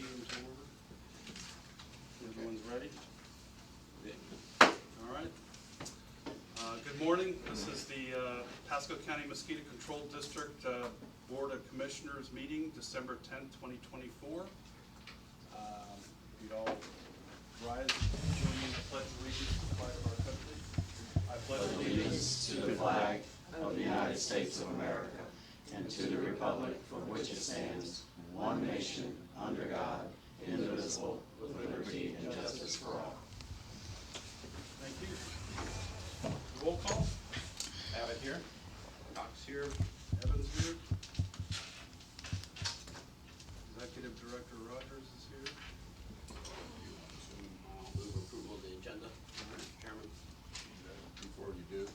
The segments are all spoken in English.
meeting to order. Everyone's ready? All right. Good morning. This is the Pasco County Mosquito Control District Board of Commissioners meeting, December 10th, 2024. You'd all rise and join me in the pledge of allegiance to the flag of our country. I pledge allegiance to the flag of the United States of America and to the republic for which it stands, one nation, under God, indivisible, with liberty and justice for all. Thank you. Roll call. Abbott here. Cox here. Evans here. Executive Director Rogers is here. I'll move approval of the agenda, Mr. Chairman. Before you do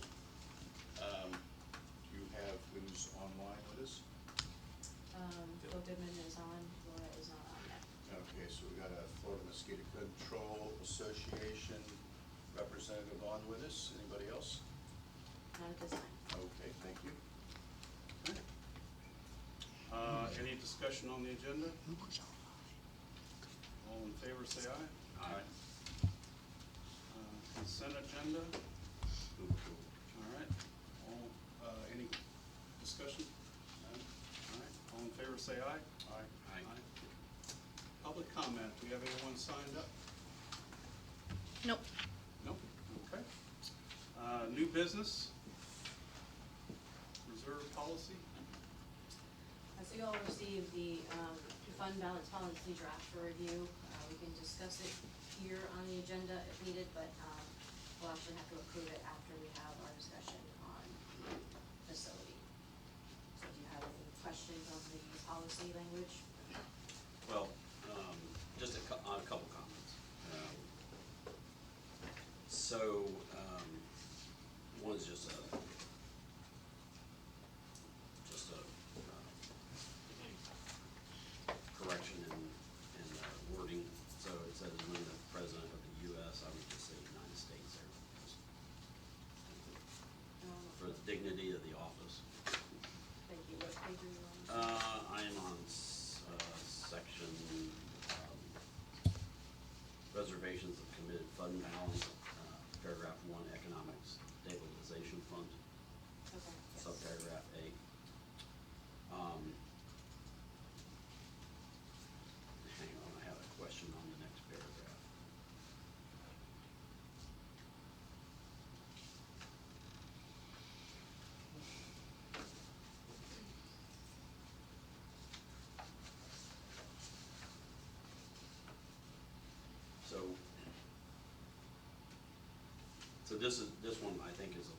you have who's online with us? Phil Goodman is on, Laura is not on yet. Okay, so we got a Florida Mosquito Control Association representative on with us. Anybody else? Not at this time. Okay, thank you. Okay. Any discussion on the agenda? All in favor say aye. Aye. Consent agenda. Move approval. All right. Any discussion? None? All right. All in favor say aye. Aye. Aye. Public comment. Do we have anyone signed up? Nope. Nope. Okay. New business. Reserve policy. So you all received the fund balance policy draft for review. We can discuss it here on the agenda if needed, but we'll actually have to approve it after we have our discussion on facility. So do you have any questions on the policy language? Well, just a couple comments. One is just a correction in wording. So it says when the President of the U.S., I would just say United States there, for the dignity of the office. Thank you. What page are you on? I am on section reservations of committed fund balance, paragraph 1, economic stabilization fund, Okay. Yes. subparagraph A. Hang on, I have a question on the next paragraph. So this one I think it's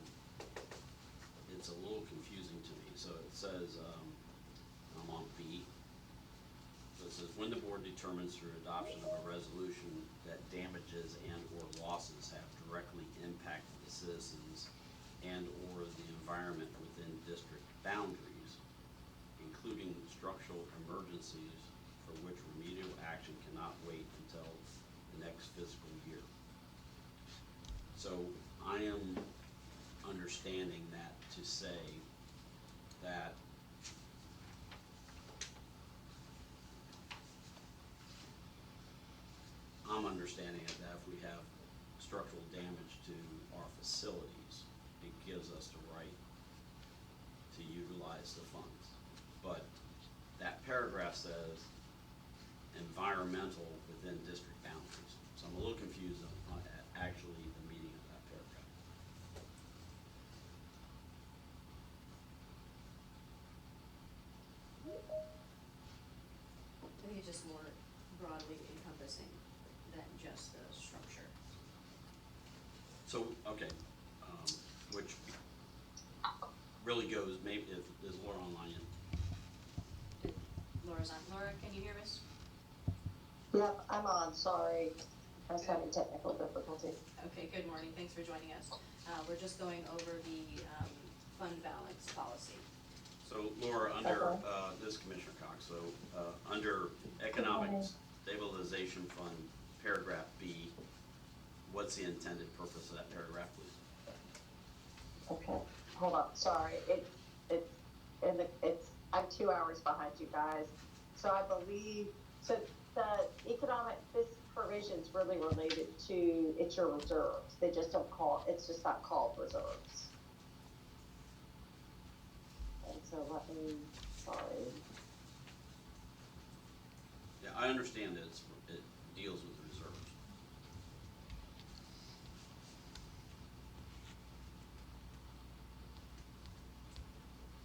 a little confusing to me. So it says, I'm on B. So it says, when the board determines through adoption of a resolution that damages and or losses have directly impacted the citizens and or the environment within district boundaries, including structural emergencies for which remedial action cannot wait until the next fiscal year. So I am understanding that to say that I'm understanding it that if we have structural damage to our facilities, it gives us the right to utilize the funds. But that paragraph says environmental within district boundaries. So I'm a little confused on actually the meaning of that paragraph. I think it's just more broadly encompassing than just the structure. So, okay, which really goes, maybe, is Laura online yet? Laura's on. Laura, can you hear us? Yep, I'm on, sorry. I was having technical difficulty. Okay, good morning. Thanks for joining us. We're just going over the fund balance policy. So Laura, under, this is Commissioner Cox, so under Economic Stabilization Fund, paragraph B, what's the intended purpose of that paragraph, please? Okay, hold on, sorry. I'm 2 hours behind you guys. So I believe, so the provision's really related to, it's your reserves. They just don't call, it's just not called reserves. And so let me, sorry. Yeah, I understand that it deals with reserves.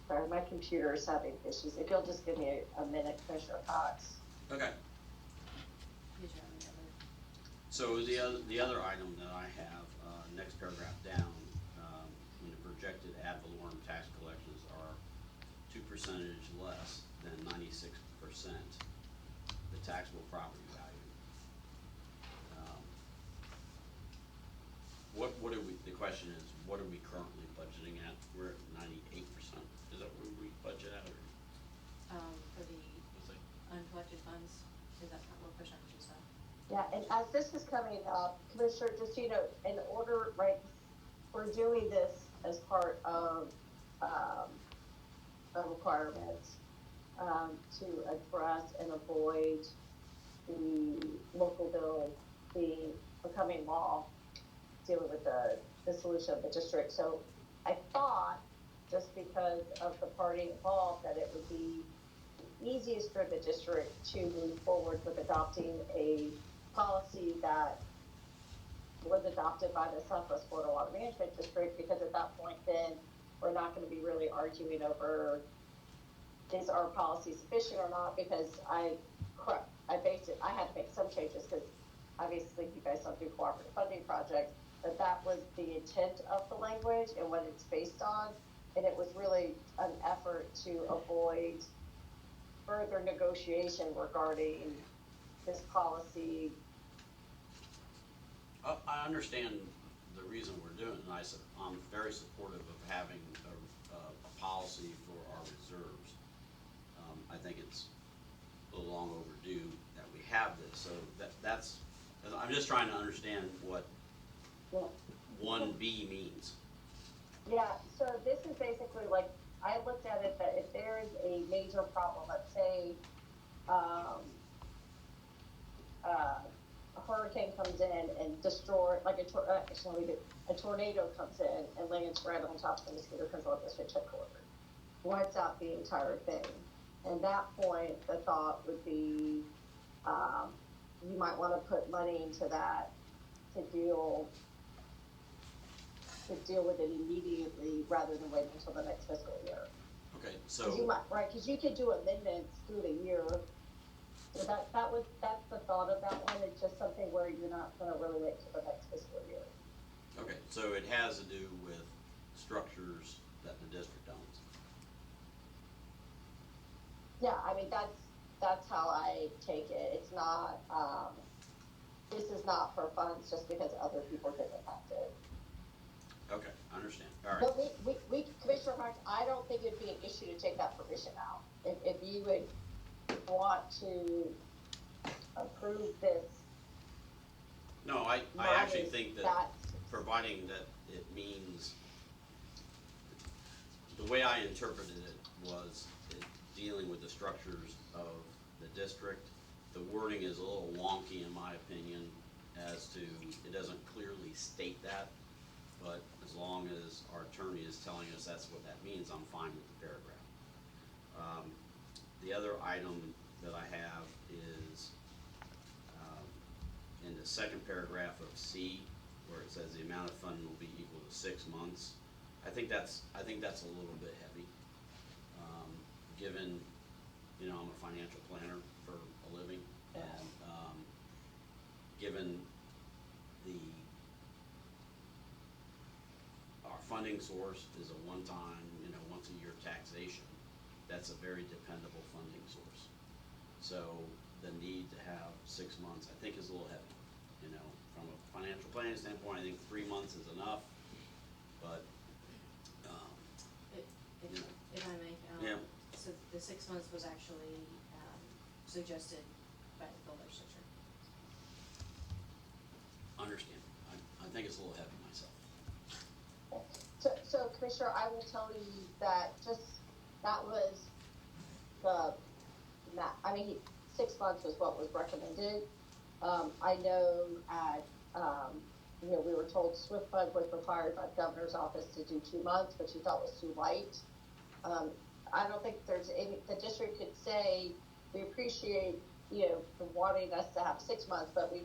Sorry, my computer is having issues. If you'll just give me a minute, Commissioner Cox. Okay. Did you have any other? So the other item that I have, next paragraph down, when the projected ad valorem tax collections are 2% less than 96% the taxable property value. What are we? The question is, what are we currently budgeting at? We're at 98%. Is that what we budget at, or For the was it? uncollected funds, is that what percentage is that? Yeah, and as this is coming up, Commissioner, just, you know, in order, right, we're doing this as part of, a requirement, to address and avoid the local bill becoming law, dealing with the dissolution of the district. So I thought, just because of the party involved, that it would be easiest for the district to move forward with adopting a policy that was adopted by the Southwest Florida Water Management District, because at that point then we're not going to be really arguing over is our policy sufficient or not, because I had to make some changes because obviously you guys don't do cooperative funding projects, but that was the intent of the language and what it's based on, and it was really an effort to avoid further negotiation regarding this policy. I understand the reason we're doing it, and I'm very supportive of having a policy for our reserves. I think it's a little long overdue that we have this, so that's, I'm just trying to understand what Yeah. 1B means. Yeah, so this is basically like, I looked at it that if there is a major problem, let's say, a hurricane comes in and destroy, like a tornado comes in and lands right on top of the Mosquito Control District headquarters, wipes out the entire thing. And that point, the thought would be, you might want to put money into that to deal with it immediately rather than wait until the next fiscal year. Okay, Cause you so, might, right, cause you could do amendments through the year. So that's the thought of that one. It's just something where you're not gonna really wait till the next fiscal year. okay, so it has to do with structures that the district owns. Yeah, I mean, that's how I take it. It's not, this is not for funds just because other people get impacted. Okay, I understand, all right. But we, Commissioner Marks, I don't think it'd be an issue to take that provision out. If you would want to approve this. No, I actually think that that's- providing that it means, the way I interpreted it was dealing with the structures of the district. The wording is a little wonky in my opinion as to, it doesn't clearly state that, but as long as our attorney is telling us that's what that means, I'm fine with the paragraph. The other item that I have is in the second paragraph of C, where it says the amount of funding will be equal to 6 months. I think that's a little bit heavy, given, you know, I'm a financial planner for a living, and given our funding source is a one-time, you know, once-a-year taxation, that's a very dependable funding source. So the need to have 6 months, I think, is a little heavy. You know, from a financial planning standpoint, I think 3 months is enough, but, you know. If I may, Yeah. so the 6 months was actually, suggested by the legislature. Understand. I think it's a little heavy myself. So Commissioner, I will tell you that that was I mean, 6 months was what was recommended. I know at, we were told SWIFT fund was required by the governor's office to do 2 months, but she thought was too light. I don't think there's any, the district could say, we appreciate, for wanting us to have 6 months, but we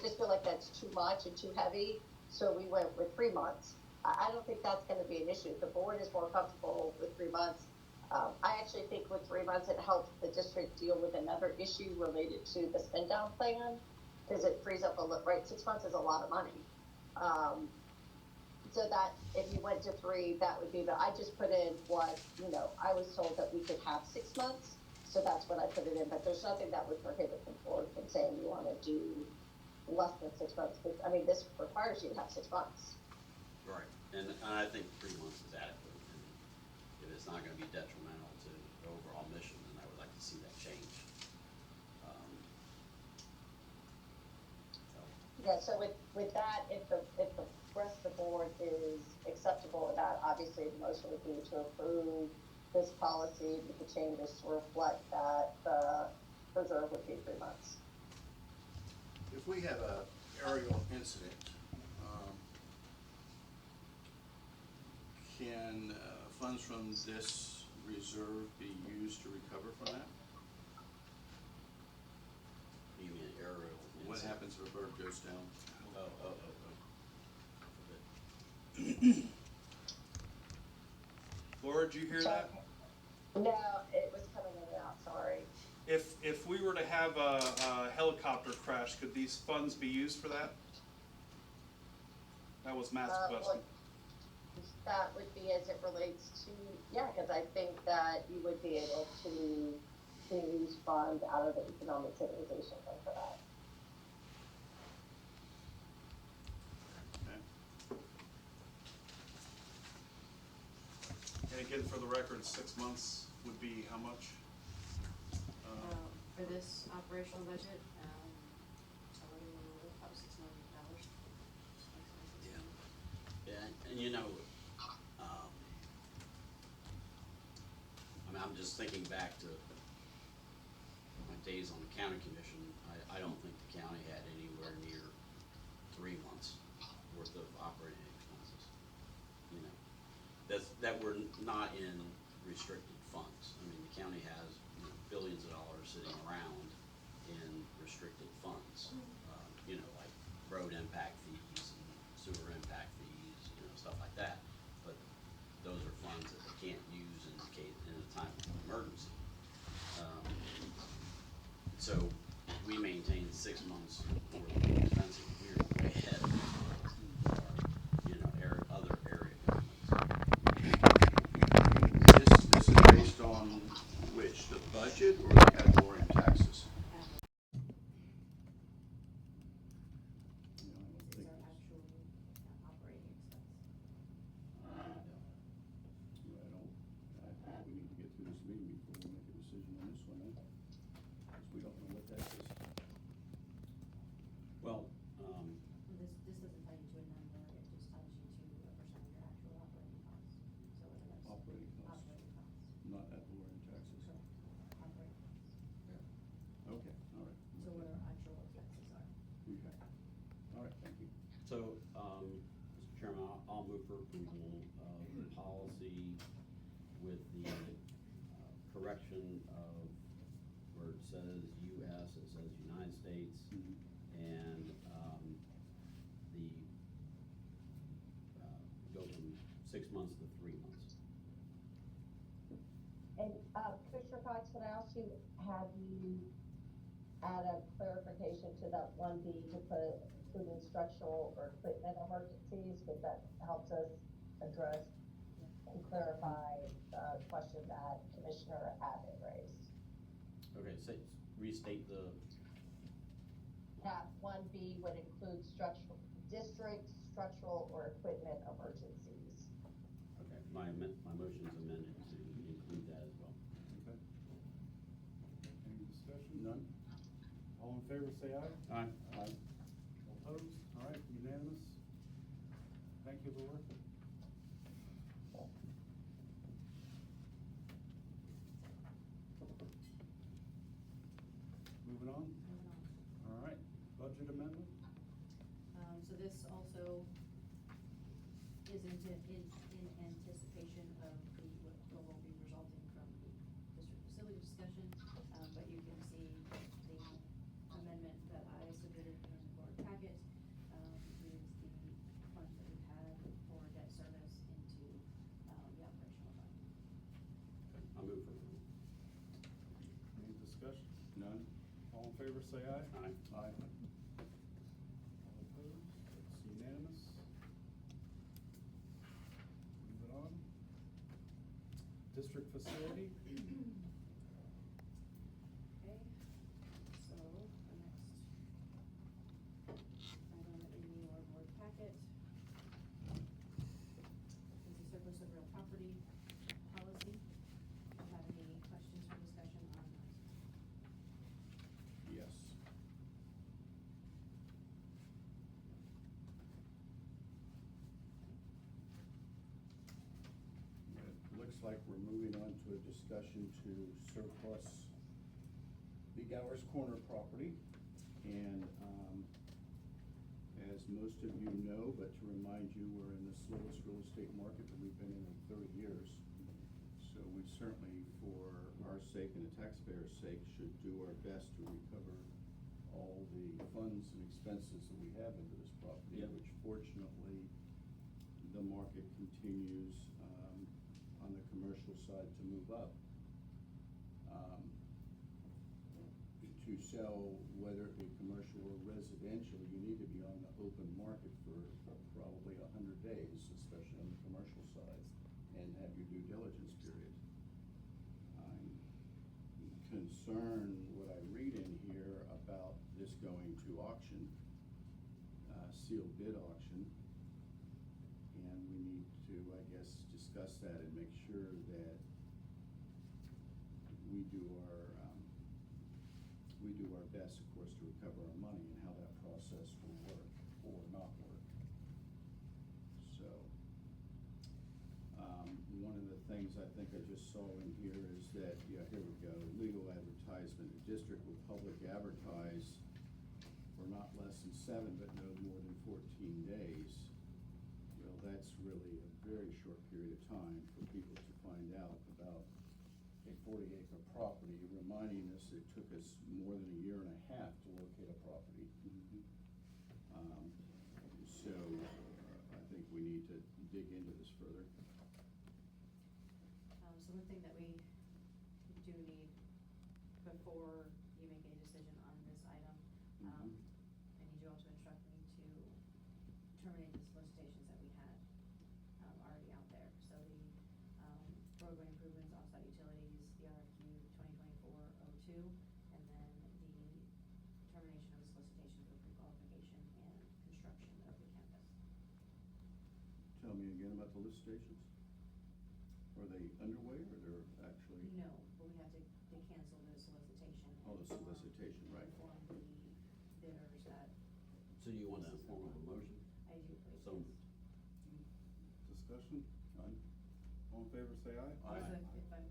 just feel like that's too much and too heavy, so we went with 3 months. I don't think that's gonna be an issue. The board is more comfortable with 3 months. I actually think with 3 months, it helps the district deal with another issue related to the spend down plan, because it frees up right, 6 months is a lot of money. So that, if you went to 3, that would be, but I just put in what, I was told that we could have 6 months, so that's what I put it in, but there's nothing that would prohibit the board from saying you wanna do less than 6 months, because, this requires you to have 6 months. Right, and I think 3 months is adequate, and if it's not gonna be detrimental to the overall mission, then I would like to see that change. Yeah, so with that, if the rest of the board is acceptable with that, obviously the motion would be to approve this policy with the changes to reflect that the reserve would be 3 months. If we have a aerial incident, can funds from this reserve be used to recover from that? You mean aerial? What incident? happens if a bird goes down? Oh. Laura, did you hear that? No, it was coming in and out, sorry. If we were to have a helicopter crash, could these funds be used for that? That was Matt's question. That would be as it relates to, because I think that you would be able to use funds out of the economic stabilization fund for that. Okay. And again, for the record, 6 months would be how much? For this operational budget, about $6 million. Yeah, and I'm just thinking back to my days on the county commission. I don't think the county had anywhere near 3 months worth of operating expenses. That were not in restricted funds. The county has billions of dollars sitting around in restricted funds. Like road impact fees and sewer impact fees, stuff like that. But those are funds that they can't use in a time of emergency. So we maintain 6 months worth of expenses. We're way ahead of other area governments. This is based on which, the budget or the ad valorem taxes? These are actual operating expenses. I think we need to get through this meeting before we make a decision on this one, because we don't know what that is. Well, This doesn't tell you to a number, it just tells you to a percent of your actual operating costs. So whether that's Operating costs, operating costs. not ad valorem taxes. Correct. Operating costs. Okay, all right. So what our actual expenses are. Okay, all right, thank you. so, Mr. Chairman, I'll move for approval of the policy with the correction of where it says US, it says United States, and the go from 6 months to 3 months. And Commissioner Cox, can I ask you, have you add a clarification to that 1B to put including structural or equipment emergencies, because that helps us address and clarify the question that Commissioner Abbott raised. Okay, restate the, That 1B would include structural or equipment emergencies. okay, my motion is amended to include that as well. Okay. Any discussion? None? All in favor, say aye. Aye. Aye. All opposed? All right, unanimous. Thank you, Laura. Moving on. All right, budget. favor say aye. Aye. Aye. All opposed? It's unanimous. Moving on. District facility. Okay, so the next item in your board packet is the surplus of real property policy. Do you have any questions or discussion on that? Yes. It looks like we're moving on to a discussion to surplus the Gowers Corner property. And as most of you know, but to remind you, we're in the slowest real estate market that we've been in 30 years. So we certainly, for our sake and the taxpayers' sake, should do our best to recover all the funds and expenses that we have into this property, Yep. which fortunately, the market continues on the commercial side to move up. To sell, whether it be commercial or residential, you need to be on the open market for probably 100 days, especially on the commercial side, and have your due diligence period. I'm concerned, what I read in here about this going to auction, sealed bid auction, and we need to, I guess, discuss that and make sure that we do our best, of course, to recover our money, and how that process will work or not work. So, one of the things I think I just saw in here is that, yeah, here we go, legal advertisement, the district will public advertise for not less than 7, but no more than 14 days. Well, that's really a very short period of time for people to find out about a 40-acre property, reminding us it took us more than a year and a half to locate a property. So I think we need to dig into this further. So one thing that we do need before you make any decision on this item, I need you all to instruct me to terminate the solicitations that we had already out there. So the roadway improvements, offsite utilities, the RFQ 2024-02, and then the termination of the solicitation for pre-qualification and construction of the campus. Tell me again about the lift stations. Are they underway, or they're actually? No, but we have to cancel the solicitation. Oh, the solicitation, right. Inform the bidders that. So you want a form of a motion? I do, please. So, Discussion? None? All in favor say aye. Aye. So if I'm,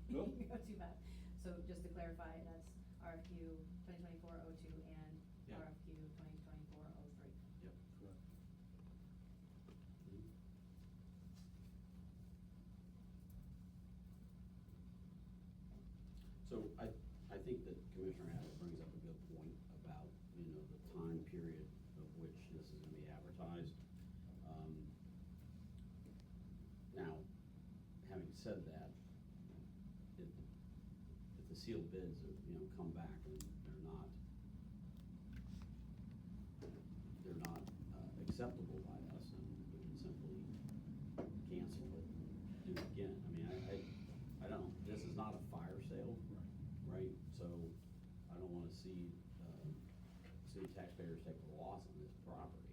Nope. go too bad. So just to clarify, that's RFQ 2024-02 and Yeah. RFQ 2024-03. yep. Correct. So I think that Commissioner Abbott brings up a good point about, you know, the time period of which this is gonna be advertised. Now, having said that, if the sealed bids, you know, come back and they're not acceptable by us, and we can simply cancel it, do it again. I mean, I don't, this is not a fire sale, right? So I don't wanna see, city taxpayers take a loss on this property.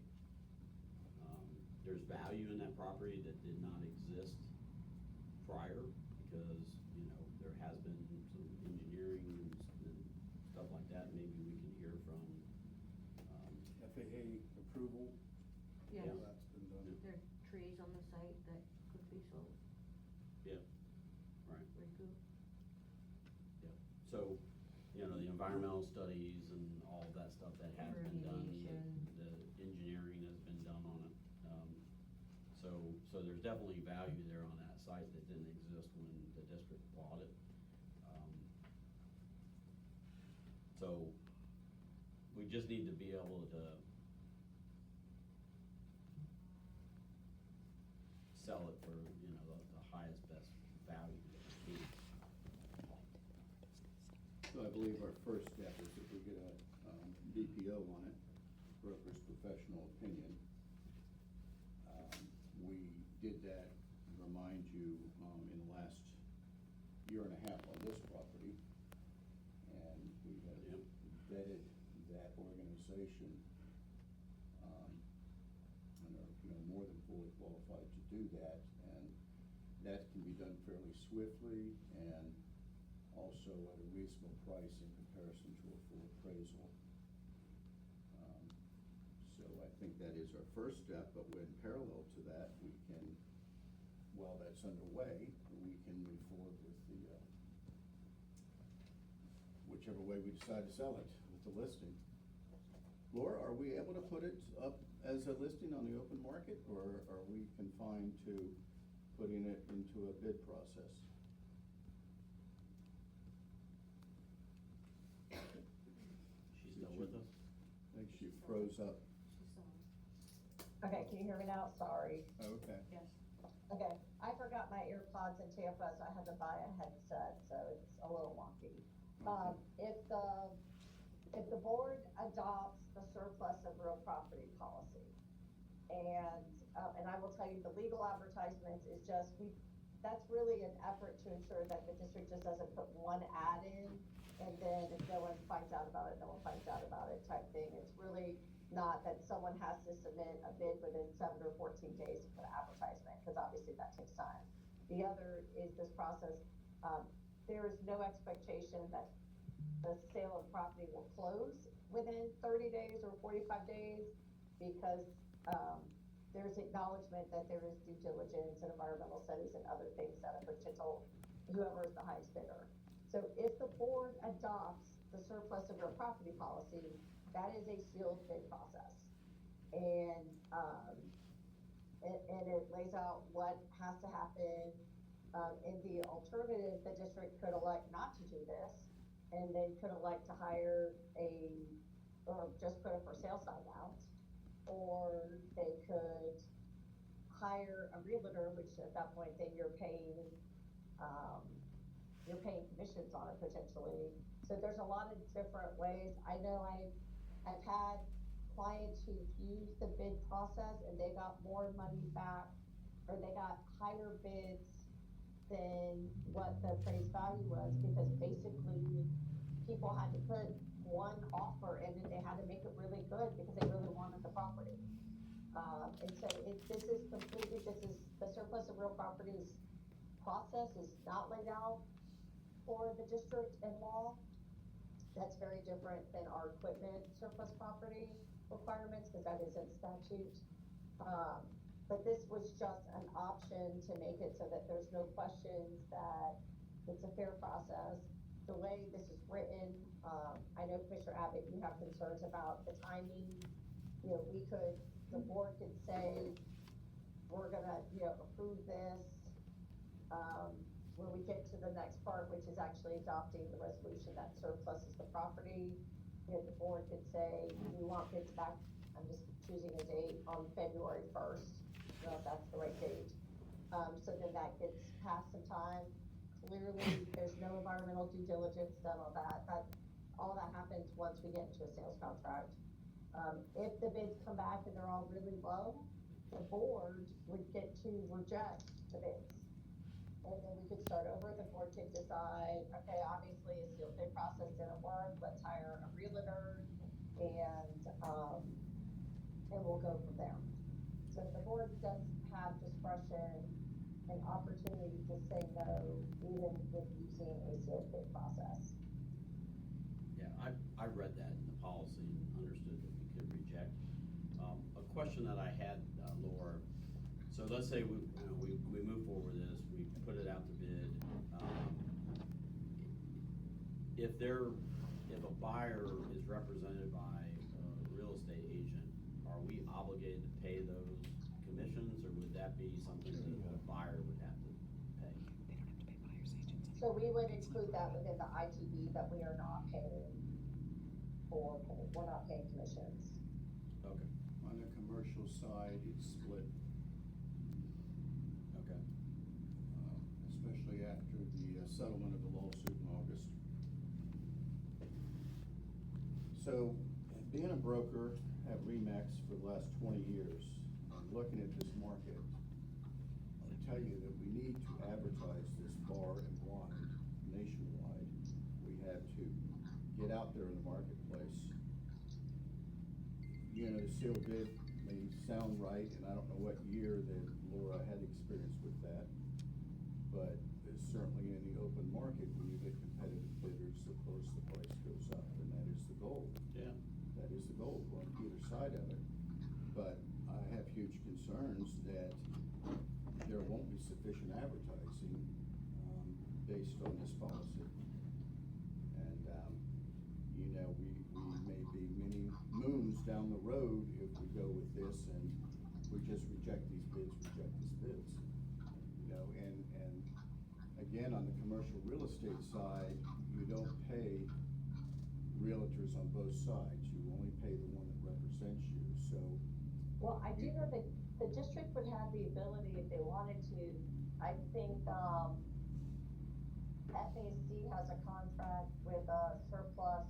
There's value in that property that did not exist prior, because, you know, there has been some engineering and stuff like that. Maybe we can hear from, FAA approval? Yes. All that's been done. There are trees on the site that could be sold, yeah, right. recoup. Yeah, so, you know, the environmental studies and all of that stuff that has been done, Remediation. the engineering has been done on it. So there's definitely value there on that site that didn't exist when the district bought it. So we just need to be able to sell it for, you know, the highest, best value that we can. So I believe our first step is if we BPO on it, broker's professional opinion. We did that, remind you, in the last year and a half on this property. And we have Yep. vetted that organization, and are, more than fully qualified to do that. And that can be done fairly swiftly and also at a reasonable price in comparison to a full appraisal. So I think that is our first step, but when parallel to that, we can, while that's underway, we can move forward with the, whichever way we decide to sell it, with the listing. Laura, are we able to put it up as a listing on the open market, or are we confined to putting it into a bid process? She's still with us? I think she froze up. Okay, can you hear me now? Sorry. Okay. Yes. Okay, I forgot my earpods in Tampa, so I had to buy a headset, so it's a little wonky. If the board adopts the surplus of real property policy, and I will tell you, the legal advertisements is just, that's really an effort to ensure that the district just doesn't put one ad in, and then if no one finds out about it, no one finds out about it type thing. It's really not that someone has to submit a bid within 7 or 14 days to put an advertisement, because obviously that takes time. The other is this process, there is no expectation that the sale of property will close within 30 days or 45 days, because there's acknowledgement that there is due diligence and environmental studies and other things that a potential, whoever is the highest bidder. So if the board adopts the surplus of real property policy, that is a sealed bid process. And it lays out what has to happen. In the alternative, the district could elect not to do this, and then could elect to hire or just put a for sale sign out, or they could hire a realtor, which at that point, then you're paying commissions on it potentially. So there's a lot of different ways. I know I've had clients who've used the bid process and they got more money back, or they got higher bids than what the appraised value was, because basically people had to put one offer in and they had to make it really good because they really wanted the property. And so this is the surplus of real properties process is not laid out for the district in law. That's very different than our equipment surplus property requirements, because that is in statute. But this was just an option to make it so that there's no questions, that it's a fair process. The way this is written, I know Commissioner Abbott, you have concerns about the timing. The board could say, we're gonna, approve this, when we get to the next part, which is actually adopting the resolution that surplus is the property. The board could say, we want bids back, I'm just choosing a date, on February 1st, if that's the right date. So then that gets past some time. Clearly, there's no environmental due diligence done on that. All that happens once we get into a sales contract. If the bids come back and they're all really low, the board would get to reject the bids. And then we could start over. The board could decide, okay, obviously a sealed bid process didn't work, let's hire a realtor, and we'll go from there. So the board does have discretion and opportunity to say no, even with using a sealed bid process. Yeah, I read that in the policy and understood that we could reject. A question that I had, Laura, so let's say we move forward with this, we put it out to bid. If a buyer is represented by a real estate agent, are we obligated to pay those commissions, or would that be something that the buyer would have to pay? They don't have to pay buyer's agents. So we would include that within the ITB, that we are not paying we're not paying commissions. Okay, On the commercial side, it's split, okay. especially after the settlement of the lawsuit in August. So Being a broker at RE/MAX for the last 20 years, and looking at this market, I would tell you that we need to advertise this bar and wine nationwide. We have to get out there in the marketplace. You know, the sealed bid may sound right, and I don't know what year that Laura had experience with that, but certainly in the open market, when you get competitive bidders, of course, the price goes up, and that is the goal. Yeah. That is the goal on either side of it. But I have huge concerns that there won't be sufficient advertising, based on this policy. And, you know, we may be many moons down the road if we go with this and we just reject these bids. You know, and again, on the commercial real estate side, you don't pay realtors on both sides. You only pay the one that represents you, so. Well, I do know that the district would have the ability, if they wanted to, I think, FAC has a contract with a surplus,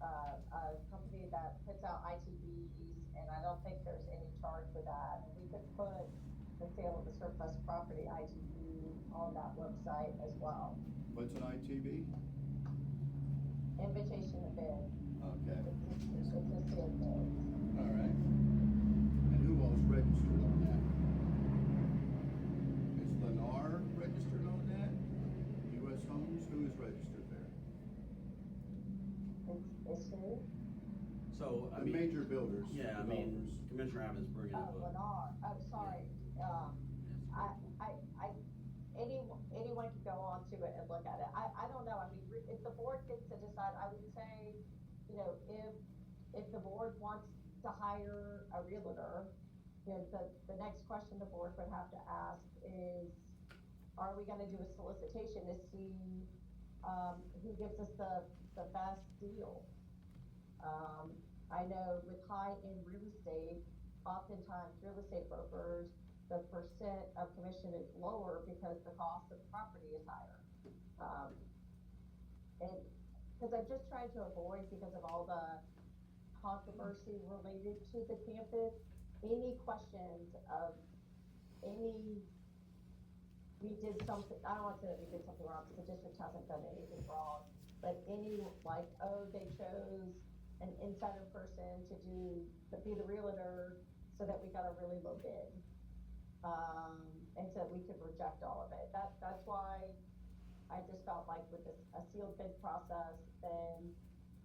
a company that puts out ITBs, and I don't think there's any charge for that. And we could put the sale of the surplus property ITB on that website as well. What's an ITB? Invitation to bid. Okay, It's a sealed bid. all right. And who all's registered on that? Is Lennar registered on that? US Homes, who is registered there? It's who? So, I The mean. major builders. Yeah, I mean, developers. Commissioner Abbott bringing up Oh, a. Lennar, oh, sorry, anyone can go on to it and look at it, I don't know, I mean, if the board gets to decide, I would say, you know, if the board wants to hire a realtor, you know, the next question the board would have to ask is, are we gonna do a solicitation to see, who gives us the best deal? I know with high-end real estate, oftentimes real estate brokers, the percent of commission is lower because the cost of the property is higher. And, cause I'm just trying to avoid, because of all the controversy related to the campus, any questions of we did something, I don't want to say that we did something wrong, because the district hasn't done anything wrong, but any, like, oh, they chose an insider person to be the realtor so that we got a really low bid. And so we could reject all of it. That's why I just felt like with a sealed bid process, then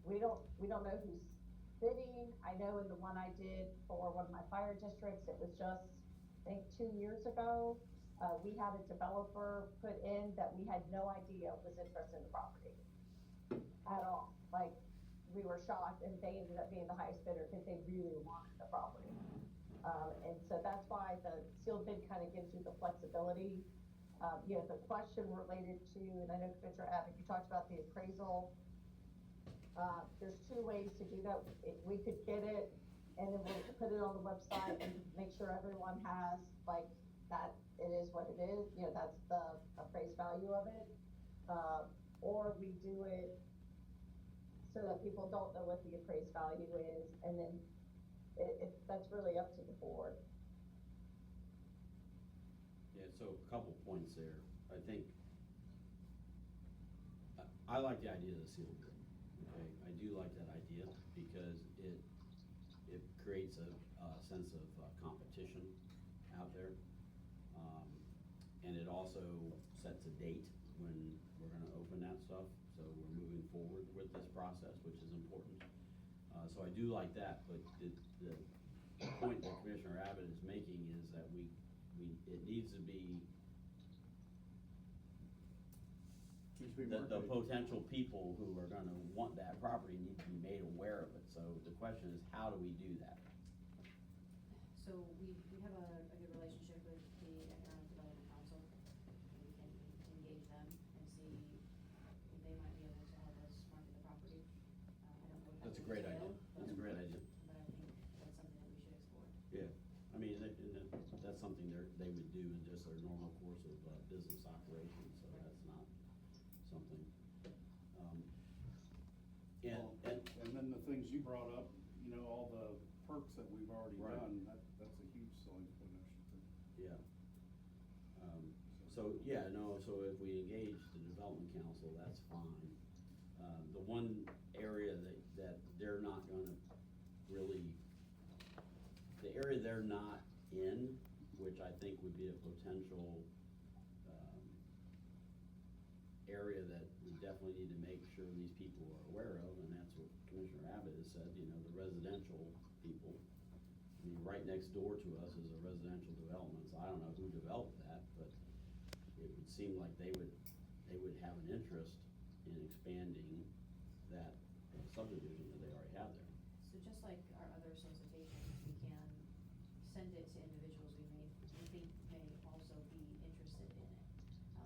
we don't know who's bidding. I know in the one I did for one of my fire districts, it was just, I think 2 years ago, we had a developer put in that we had no idea was interested in the property at all. Like, we were shocked, and they ended up being the highest bidder because they really wanted the property. And so that's why the sealed bid kind of gives you the flexibility. You know, the question related to, and I know Commissioner Abbott, you talked about the appraisal. There's 2 ways to do that. We could get it, and then we'll put it on the website and make sure everyone has, like, that it is what it is, you know, that's the appraised value of it. Or we do it so that people don't know what the appraised value is, and then that's really up to the board. Yeah, so a couple points there. I think, I like the idea of the sealed bid, okay? I do like that idea because it creates a sense of competition out there. And it also sets a date when we're gonna open that stuff, so we're moving forward with this process, which is important. So I do like that, but the point that Commissioner Abbott is making is that it needs to be, the potential people who are gonna want that property need to be made aware of it. So the question is, how do we do that? So we have a good relationship with the Economic Development Council. We can engage them and see if they might be able to help us market the property. I don't know what that That's a would great entail, idea. That's a great idea. But I think that's something that we should explore. Yeah, I mean, that's something they would do in just their normal course of business operations, so that's not something. And then the things you brought up, you know, all the perks that we've already Right. done, that's a huge selling point, I should think. Yeah. So, yeah, no, so if we engage the development council, that's fine. The one area that they're not gonna really, the area they're not in, which I think would be a potential, area that we definitely need to make sure these people are aware of, and that's what Commissioner Abbott has said, you know, the residential people. I mean, right next door to us is a residential development, so I don't know who developed that, but it would seem like they would have an interest in expanding that subdivision that they already have there. So just like our other solicitations, we can send it to individuals we think may also be interested in it.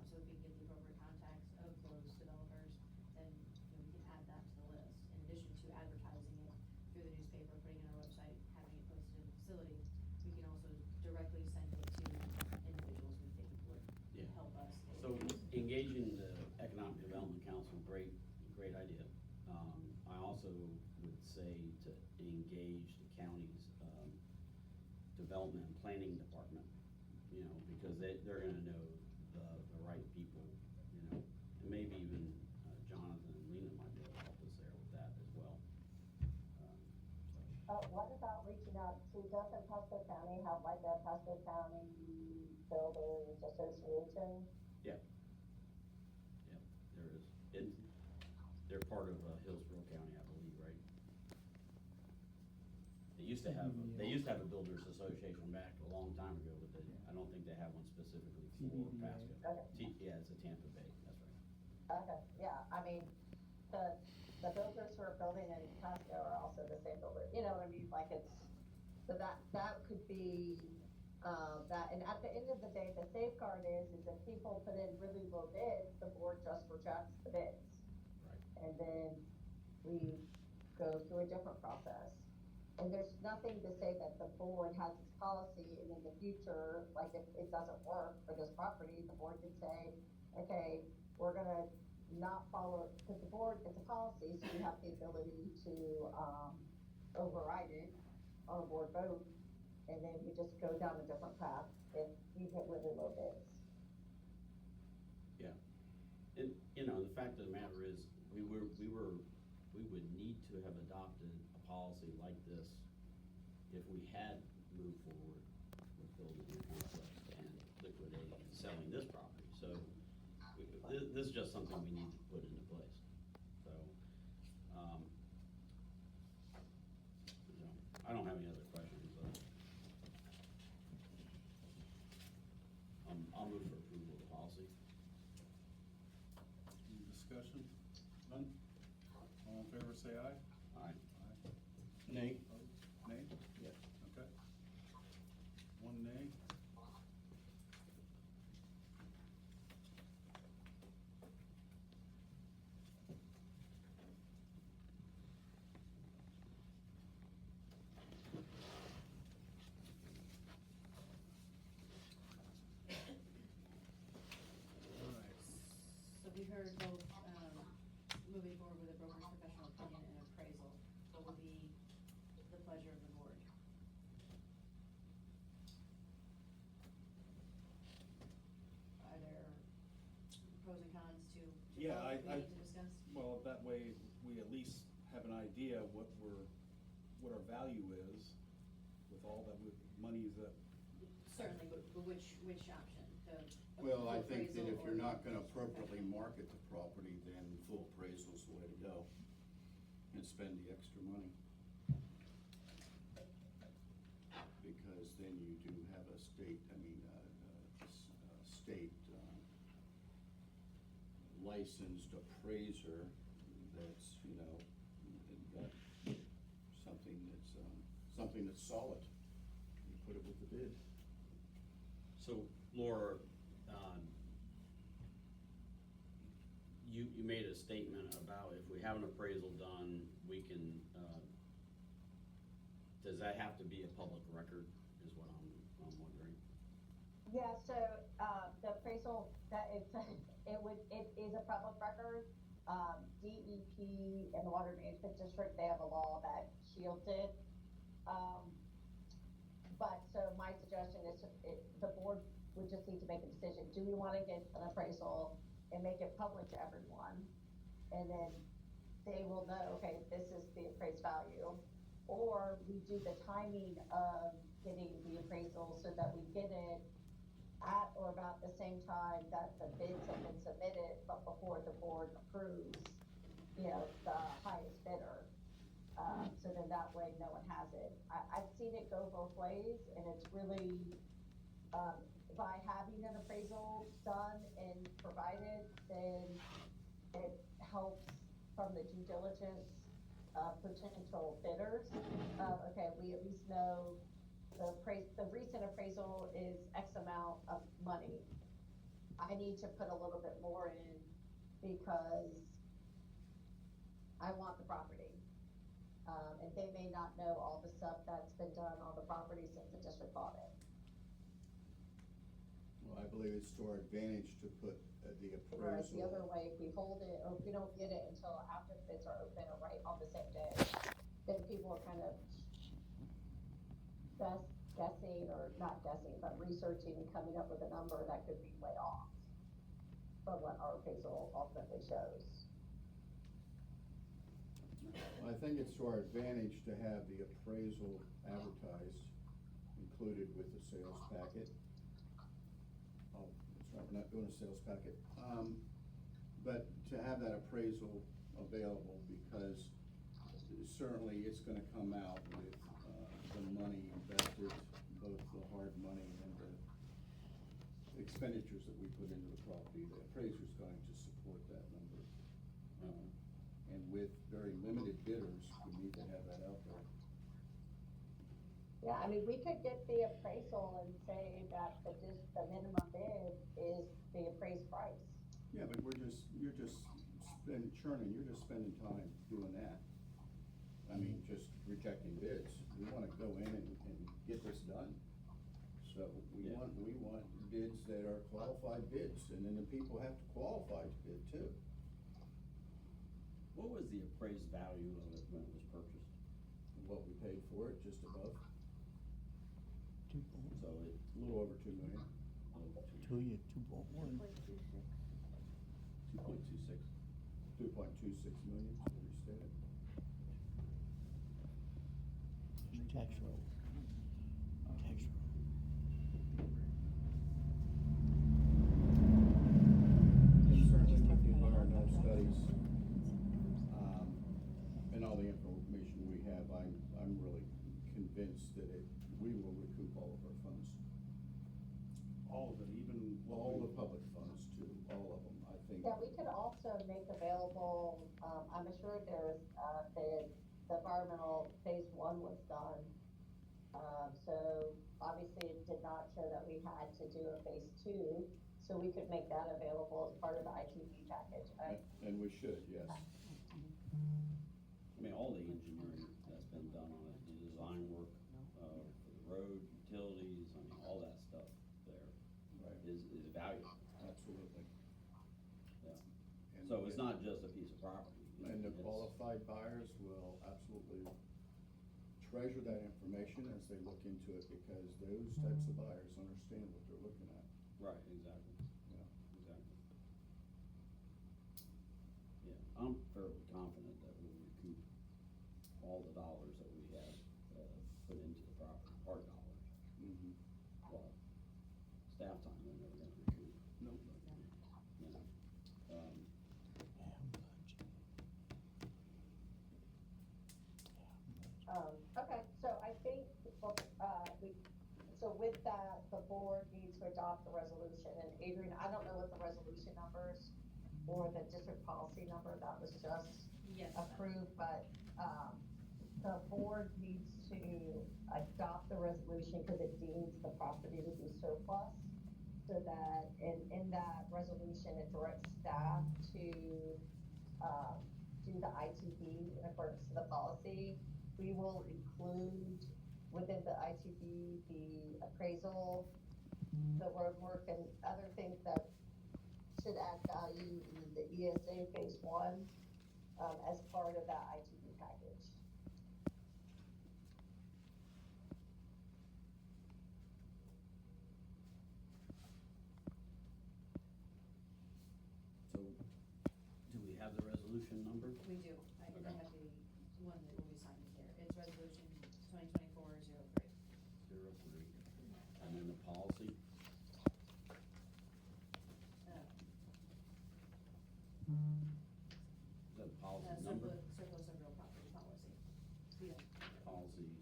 So if we get the appropriate contacts of those developers, then, you know, we can add that to the list. In addition to advertising it through the newspaper, putting it on our website, having it posted in the facility, we can also directly send it to individuals we think would Yeah. help us. So engaging the Economic Development Council, great idea. I also would say to engage the county's, development and planning department, you know, because they're gonna know the right people, you know, and maybe even Jonathan and Lena might be able to help us there with that as well. What about reaching out to, doesn't Pasco County have like a Pasco County Builders Association? Yeah, there is. They're part of Hillsborough County, I believe, right? They used to have a builders association back a long time ago, but I don't think they have one specifically for TBBA. Pasco. Okay. Yeah, it's a Tampa Bay, that's right. Okay, yeah, I mean, the builders who are building in Pasco are also the same builder, you know what I mean, like it's, so that could be, that, and at the end of the day, the safeguard is if people put in really low bids, the board just rejects the bids. Right. And then we go through a different process. And there's nothing to say that the board has this policy and in the future, like if it doesn't work for this property, the board can say, okay, we're gonna not follow, because the board, it's a policy, so you have the ability to, override it on a board vote. And then we just go down a different path if you get really low bids. Yeah, and, you know, the fact of the matter is, we would need to have adopted a policy like this if we had moved forward with building a complex and liquidating and selling this property, so this is just something we need to put into place, so, you know, I don't have any other questions, but I'll move for approval of the policy. Any discussion? None? All in favor, say aye. Aye. Aye. Nay? Opposed? Nay? Yes. Okay. One nay. All right. So we heard both, moving forward with a broker's professional opinion and appraisal. What will be the pleasure of the board? Are there pros and cons to Yeah, both we need to discuss? Well, that way, we at least have an idea what our value is with all that, with monies that, Certainly, but which option? The Well, I think that appraisal if you're or not gonna broker's appropriately professional? market the property, then full appraisal's the way to go. And spend the extra money. Because then you do have a state, licensed appraiser that's, you know, got something that's solid. You put it with the bid. So Laura, you made a statement about if we have an appraisal done, we can, does that have to be a public record, is what I'm wondering? Yeah, so, the appraisal, it is a public record, DEP and the Water Management District, they have a law that shields it. But so my suggestion is the board would just need to make a decision. Do we want to get an appraisal and make it public to everyone? And then they will know, okay, this is the appraised value. Or we do the timing of getting the appraisal so that we get it at or about the same time that the bids have been submitted, but before the board approves, you know, the highest bidder. So then that way no one has it. I've seen it go both ways, and it's really, by having an appraisal done and provided, then it helps from the due diligence, potential bidders. Okay, we at least know the recent appraisal is X amount of money. I need to put a little bit more in because I want the property. And they may not know all the stuff that's been done on the property since the district bought it. Well, I believe it's to our advantage to put the Whereas the other appraisal. way, if we hold it, or if we don't get it until after the bids are open or right on the same day, then people are kind of guessing, or not guessing, but researching and coming up with a number that could be way off from what our appraisal ultimately shows. I think it's to our advantage to have the appraisal advertised, included with the sales packet. Oh, that's right, we're not doing a sales packet. But to have that appraisal available, because certainly it's gonna come out with, the money invested, both the hard money and the expenditures that we put into the property. The appraiser's going to support that number. And with very limited bidders, we need to have that out there. Yeah, I mean, we could get the appraisal and say that the minimum bid is the appraised price. Yeah, but you're just you're just spending time doing that. I mean, just rejecting bids. We wanna go in and get this done. So we Yeah. want bids that are qualified bids, and then the people have to qualify to bid too. What was the appraised value of it when it was purchased? What we paid for it, just above, So it, a little over 2 million. Two, you 2.1. 2.26. 2.26 million, so we stated. Tax roll. Tax roll. And certainly with the environmental studies, and all the information we have, I'm really convinced that we will recoup all of our funds. All of it, even. All the public funds too, all of them, I think. Yeah, we could also make available, I'm sure there's, the environmental phase 1 was done. So obviously it did not show that we had to do a phase 2, so we could make that available as part of the ITV package, right? And we should, yes. I mean, all the engineering that's been done on it, the design work, for the road, utilities, I mean, all that stuff there Right. is valuable, Absolutely. yeah. And So it's not just a piece of property. And the It's- qualified buyers will absolutely treasure that information as they look into it, because those types of buyers understand what they're looking at. Right, exactly, Yeah. exactly. Yeah, I'm fairly confident that we'll recoup all the dollars that we have, put into the property, our dollars. Mm-hmm. Well, staff time, we're never gonna recoup. Nope. You know, Okay, so I think, so with that, the board needs to adopt the resolution, and Adrian, I don't know what the resolution numbers or the district policy number that was just Yes. approved, but, the board needs to adopt the resolution because it deems the property to be surplus. So that, in that resolution, it directs staff to, do the ITB in accordance to the policy. We will include within the ITB, the appraisal, the road work, and other things that should add value in the ESA phase one, as part of that ITB package. So, do we have the resolution number? We do, I Okay. have the one that will be signed here, it's resolution 2024-03. 03. And then the policy? Is that the policy number? Surplus of real property policy. Yeah. Policies,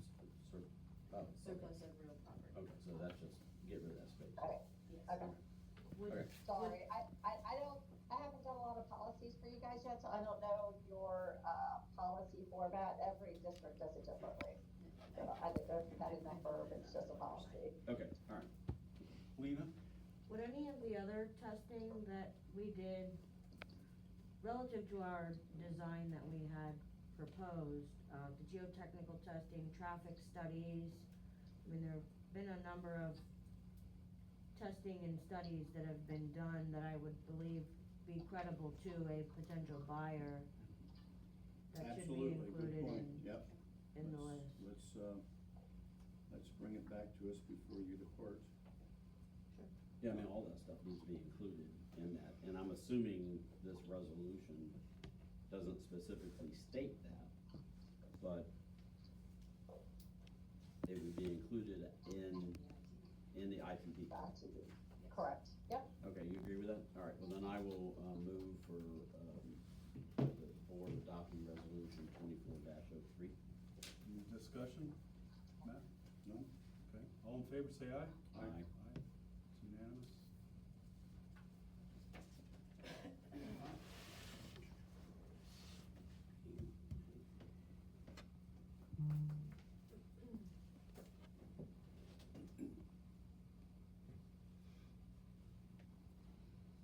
oh, Surplus of real property. okay, so that's just, get rid of that space. Okay, Yes. okay. Would- Okay. Sorry, I haven't done a lot of policies for you guys yet, so I don't know your, policy format. Every district does it differently. So I think they're kind of number, it's just a policy. Okay, all right. Lena? Would any of the other testing that we did relative to our design that we had proposed, the geotechnical testing, traffic studies, I mean, there've been a number of testing and studies that have been done that I would believe be credible to a potential buyer that should be Absolutely, good included point, in, yep. in the Let's- list. Let's bring it back to us before you depart. Yeah, I mean, all that stuff needs to be included in that, and I'm assuming this resolution doesn't specifically state that, but it would be included in the ITP. ITB, correct, yep. Okay, you agree with that? All right, well then I will, move for, the board adopting resolution 24-03. Any discussion? Matt? No? Okay, all in favor, say aye. Aye. Aye, it's unanimous.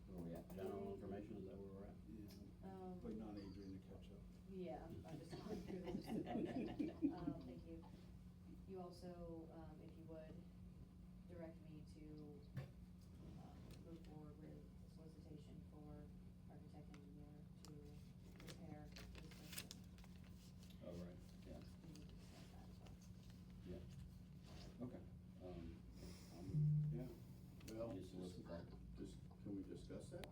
Where we at? General information, is that where we're at? Waiting on Adrian to catch up. Yeah, I just going through this. Thank you. You also, if you would, direct me to, move forward with solicitation for architect engineer to prepare this system. Oh, right, yeah, We need to discuss that as well. yeah. Okay, Yeah, well, you solicit that? just, can we discuss that?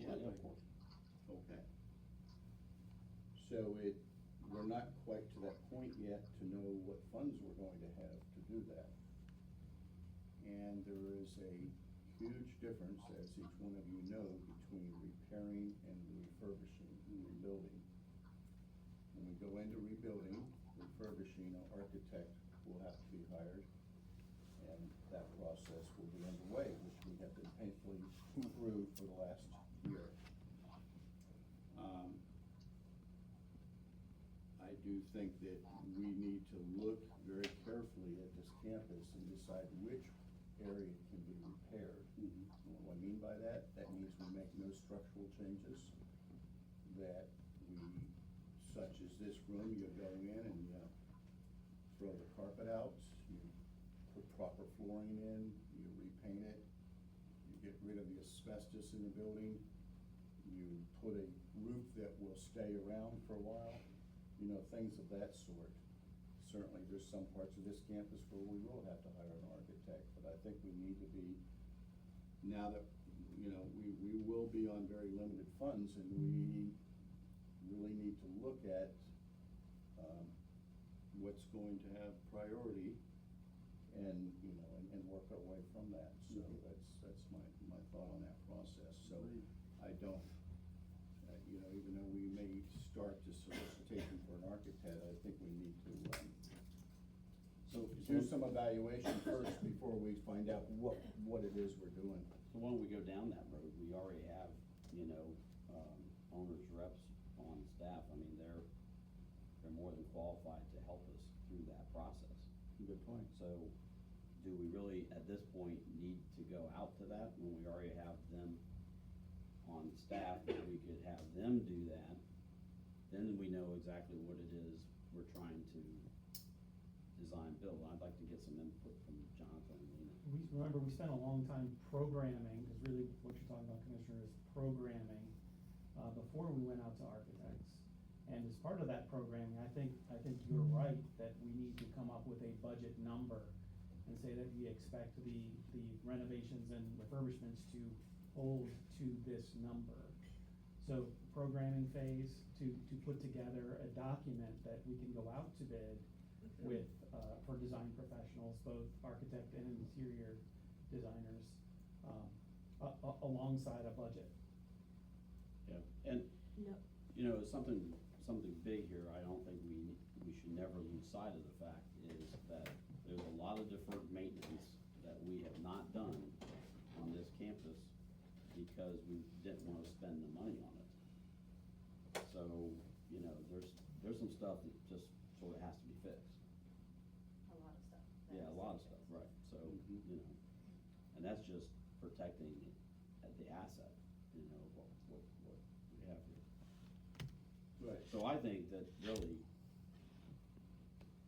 Yeah, of course. Okay. So we're not quite to that point yet to know what funds we're going to have to do that. And there is a huge difference, as each one of you know, between repairing and refurbishing and rebuilding. When we go into rebuilding, refurbishing, an architect will have to be hired, and that process will be underway, which we have been painfully through for the last year. I do think that we need to look very carefully at this campus and decide which area can be repaired. And what I mean by that, that means we make no structural changes, that we, such as this room, you go in and you throw the carpet out, you put proper flooring in, you repaint it, you get rid of the asbestos in the building, you put a roof that will stay around for a while, you know, things of that sort. Certainly, there's some parts of this campus where we will have to hire an architect, but I think we need to be, now that, you know, we will be on very limited funds, and we really need to look at, what's going to have priority, and, you know, and work our way from that. So that's my thought on that process. So I don't, you know, even though we may start the solicitation for an architect, I think we need to, do some evaluation first before we find out what it is we're doing. So why don't we go down that road? We already have, you know, owners reps on staff. I mean, they're more than qualified to help us through that process. Good point. So do we really, at this point, need to go out to that when we already have them on staff? If we could have them do that, then we know exactly what it is we're trying to design, build. Bill, I'd like to get some input from Jonathan and Lena. We spent a long time programming, because really what you're talking about, Commissioner, is programming, before we went out to architects. And as part of that programming, I think you're right, that we need to come up with a budget number and say that we expect the renovations and refurbishments to hold to this number. So programming phase, to put together a document that we can go out to bid with, for design professionals, both architect and interior designers, alongside a budget. Yeah, and, No, you know, something big here, I don't think we should never lose sight of the fact is that there's a lot of deferred maintenance that we have not done on this campus because we didn't wanna spend the money on it. So, you know, there's some stuff that just sort of has to be fixed. A lot of stuff. that Yeah, has a to lot be of stuff, fixed. right, so, you know, and that's just protecting the asset, you know, what we have here. Right. So I think that really,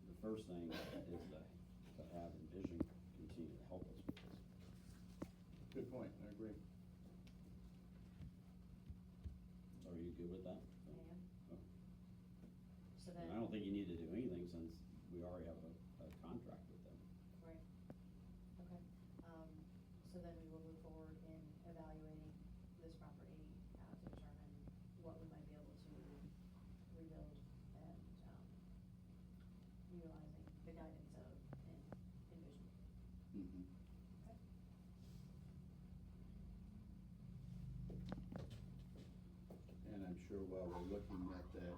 the first thing is to have Envision continue to help us with this. Good point, I agree. So are you good with that? I am. Oh. So And then, I don't think you need to do anything since we already have a contract with them. right, okay, so then we will move forward in evaluating this property, to determine what we might be able to rebuild and, utilizing the guidance of Envision. Mhm. Okay. And I'm sure while we're looking at that,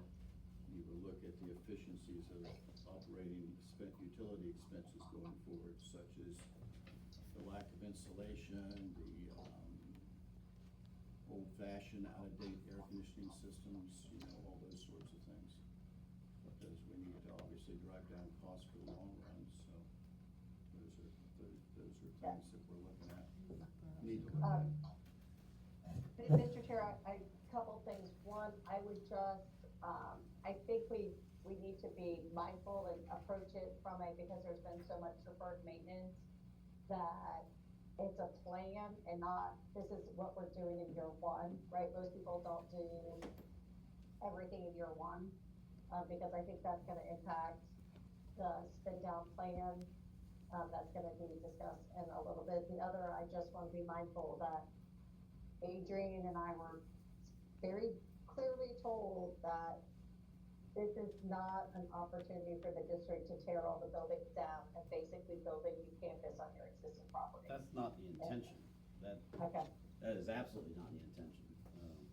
you will look at the efficiencies of operating utility expenses going forward, such as the lack of insulation, the old-fashioned, out-of-date air conditioning systems, you know, all those sorts of things. Because we need to obviously drive down costs for the long run, so those are things that we're looking at, need to look at. Mr. Chair, a couple things. One, I would just, I think we need to be mindful and approach it from because there's been so much deferred maintenance, that it's a plan and not, this is what we're doing in year one, right? Most people don't do everything in year one, because I think that's gonna impact the spend down plan. That's gonna be discussed in a little bit. The other, I just wanna be mindful that Adrian and I were very clearly told that this is not an opportunity for the district to tear all the buildings down and basically build a new campus on your existing property. That's not the intention. Okay, That is absolutely not the intention.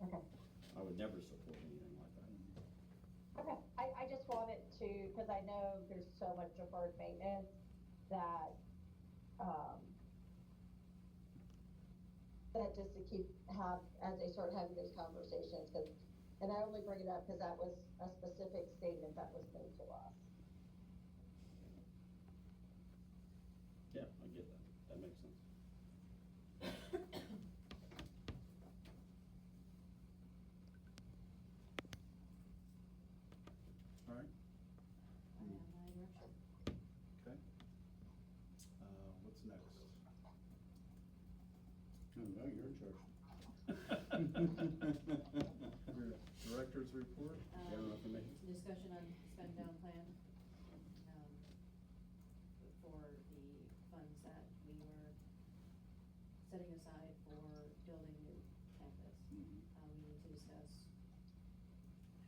okay, I would never support anything like that. okay. I just wanted to, because I know there's so much deferred maintenance that, that just to as they start having those conversations, because, and I only bring it up because that was a specific statement that was made to us. Yeah, I get that. That makes sense. All right, I have my direction. okay. What's next? Oh, no, you're in charge. Your director's report? General information? Discussion on spend down plan, for the funds that we were setting aside for building new campus. Mhm. We need to discuss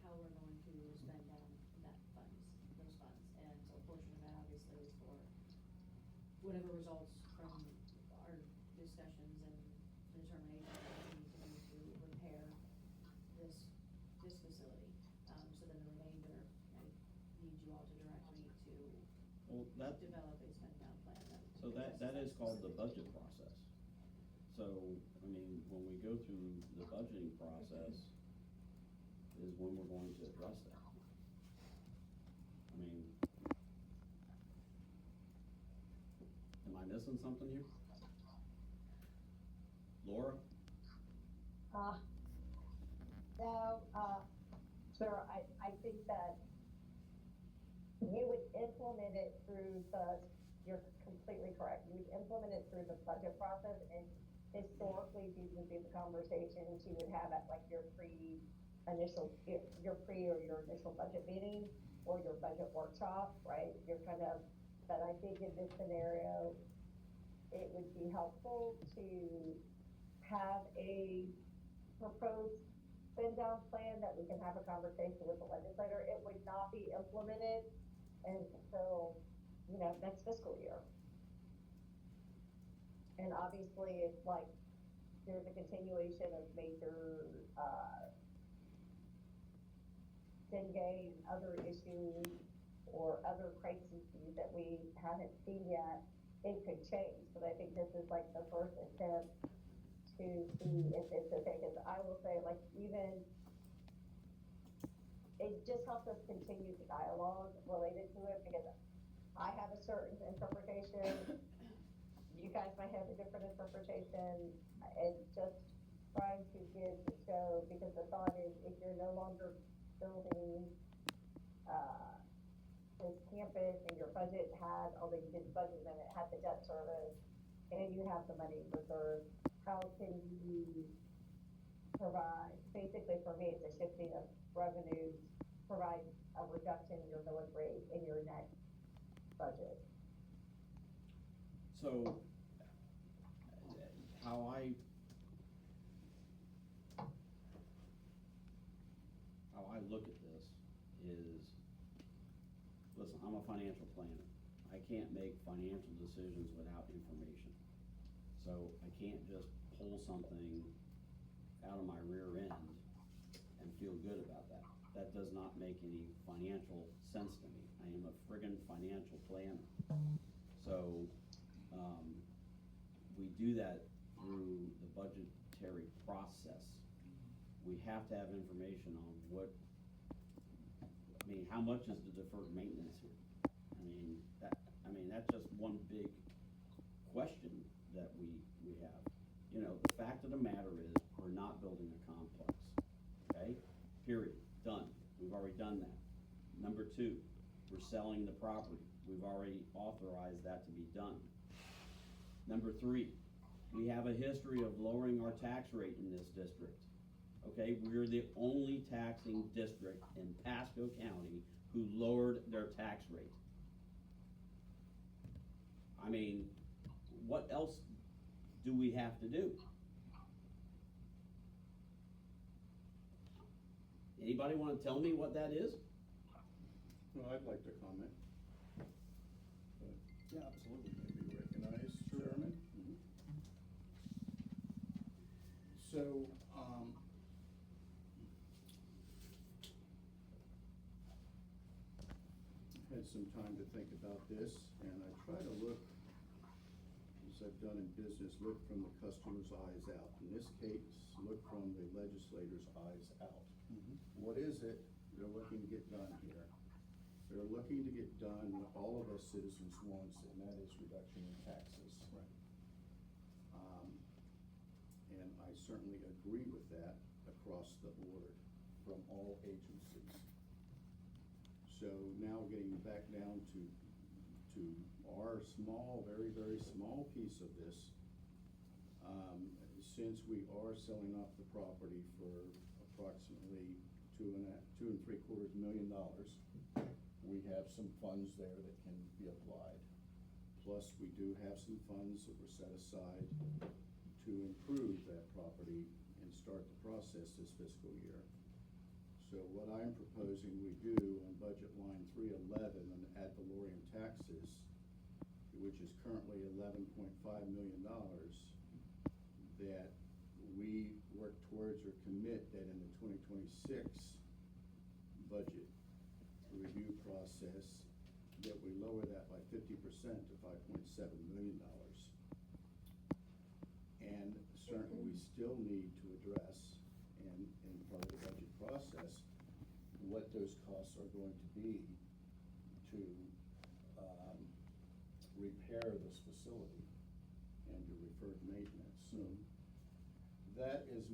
how we're going to spend down those funds. And so a portion of that obviously is for whatever results from our discussions and determination that we need to do to repair this facility. So then the remainder, I need you all to direct me to Well, develop a spend down plan that. so that is called the budget process. So, I mean, when we go through the budgeting process is when we're going to address that. I mean, am I missing something here? Laura? No, sir, I think that you would influence implement it through you're completely correct, you would implement it through the budget process, and historically, these would be the conversations you would have at like your initial or your initial budget meeting, or your budget workshop, right? You're kind of, but I think in this scenario, it would be helpful to have a proposed spend down plan that we can have a conversation with the legislator. It would not be implemented until, next fiscal year. And obviously, if like, there's a continuation of major, dengue and other issues or other crises that we haven't seen yet, it could change. But I think this is like the first attempt to see if it's okay, because I will say, like, even, it just helps us continue the dialogue related to it, because I have a certain interpretation, you guys might have a different interpretation, and just trying to give the show, because the thought is, if you're no longer building, this campus and your budget had, although you didn't budget and it had the debt service, and you have the money reserved, how can you provide, basically for me, it's a shifting of revenues, provide a reduction in your millage rate in your next budget. So, how I look at this is, listen, I'm a financial planner. I can't make financial decisions without information. So I can't just pull something out of my rear end and feel good about that. That does not make any financial sense to me. I am a friggin' financial planner. So, we do that through the budgetary process. We have to have information on how much is the deferred maintenance here? That's just one big question that we have. The fact of the matter is, we're not building a complex, okay? Period, done. We've already done that. Number two, we're selling the property. We've already authorized that to be done. Number three, we have a history of lowering our tax rate in this district. Okay, we're the only taxing district in Pasco County who lowered their tax rate. What else do we have to do? Anybody want to tell me what that is? Well, I'd like to comment. Yeah, absolutely. Maybe recognize Chairman. Mhm. So, had some time to think about this, and I try to look, as I've done in business, look from the customer's eyes out. In this case, look from the legislator's eyes out. What is it they're looking to get done here? They're looking to get done what all of us citizens want, and that is reduction in taxes. Right. And I certainly agree with that across the board from all agencies. So now getting back down to our small, very, very small piece of this, since we are selling off the property for approximately $2.75 million, we have some funds there that can be applied. Plus, we do have some funds that were set aside to improve that property and start the process this fiscal year. So what I'm proposing we do on budget line 311 on ad valorem taxes, which is currently $11.5 million, that we work towards or commit that in the 2026 budget review process, that we lower that by 50% to $5.7 million. And certainly we still need to address, and part of the budget process, what those costs are going to be to repair this facility and to refer to maintenance. So that is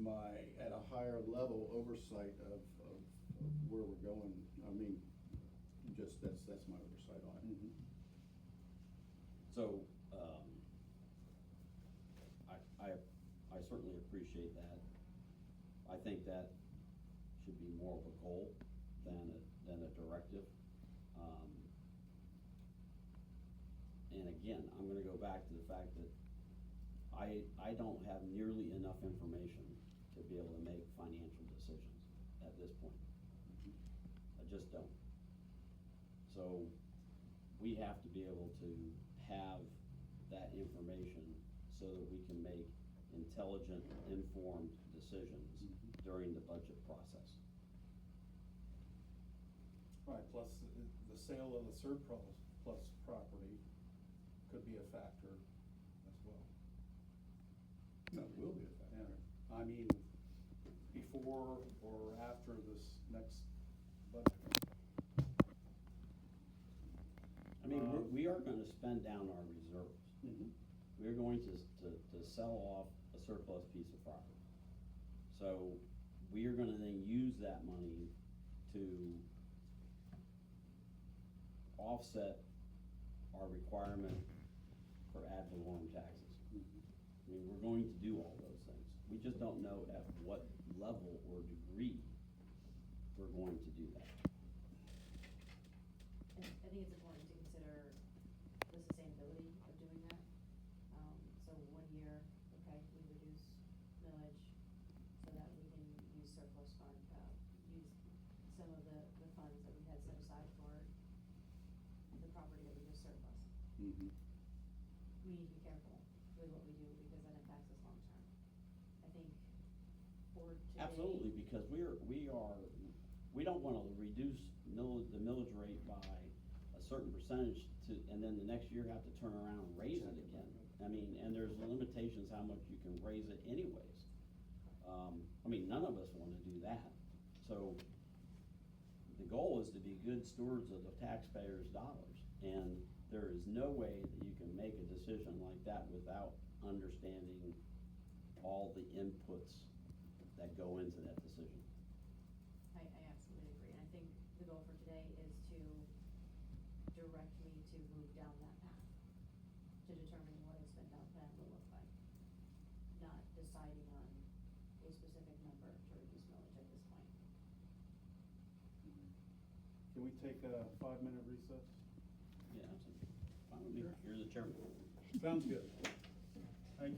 at a higher level oversight of where we're going. That's my oversight on it. So, I certainly appreciate that. I think that should be more of a goal than a directive. And again, I'm gonna go back to the fact that I don't have nearly enough information to be able to make financial decisions at this point. I just don't. So we have to be able to have that information so that we can make intelligent, informed decisions during the budget process. Right, plus the sale of the surplus property could be a factor as well. No, it will be a factor. Yeah, I mean, before or after this next budget. I mean, we are gonna spend down our reserves. Mhm. We're going to sell off a surplus piece of property. So we are gonna then use that money to offset our requirement for ad valorem taxes. I mean, we're going to do all those things. We just don't know at what level or degree we're going to do that. And I think it's important to consider the sustainability of doing that. So 1 year, okay, we reduce millage so that we can use surplus fund, use some of the funds that we had set aside for the property that we just surplus. Mhm. We need to be careful with what we do because that impacts us long term. I think for today. Absolutely, because we don't wanna reduce the millage rate by a certain percentage and then the next year have to turn around and raise it again. I mean, and there's limitations how much you can raise it anyways. I mean, none of us wanna do that. So the goal is to be good stewards of the taxpayers' dollars. And there is no way that you can make a decision like that without understanding all the inputs that go into that decision. I absolutely agree, and I think the goal for today is to direct me to move down that path, to determine what a spend down plan will look like. Not deciding on a specific number to reduce millage at this point. Can we take a 5-minute recess? Yeah, that's fine with me. You're the chairman. Sounds good.